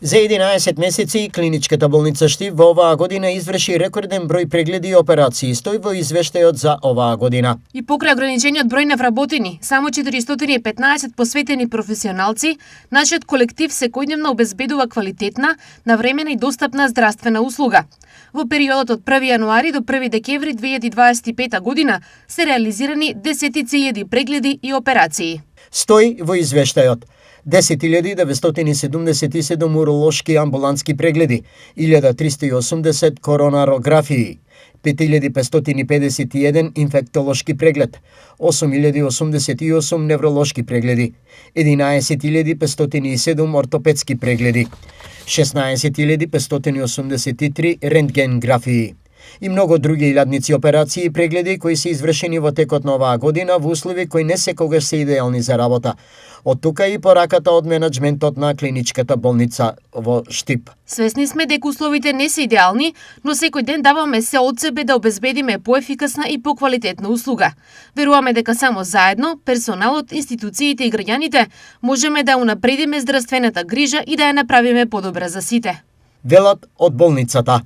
За 11 месеци клиничката болница Штип во оваа година изврши рекорден број прегледи и операции, стои во извештајот за оваа година. И покрај ограничениот број на вработени, само 415 посветени професионалци, нашиот колектив секојдневно обезбедува квалитетна, навремена и достапна здравствена услуга. Во периодот од 1 јануари до 1 декември 2025 година се реализирани десетици илјади прегледи и операции. Стои во извештајот 10.977 уролошки амбулантски прегледи, 1380 коронарографии, 5551 инфектолошки преглед, 8088 невролошки прегледи, 11507 ортопедски прегледи, 16583 рентгенграфии и многу други илјадници операции и прегледи кои се извршени во текот на оваа година во услови кои не секогаш се идеални за работа. Од тука и пораката од менаџментот на клиничката болница во Штип. Свесни сме дека условите не се идеални, но секој ден даваме се од себе да обезбедиме поефикасна и поквалитетна услуга. Веруваме дека само заедно, персоналот, институциите и граѓаните можеме да унапредиме здравствената грижа и да ја направиме подобра за сите. Велат од болницата.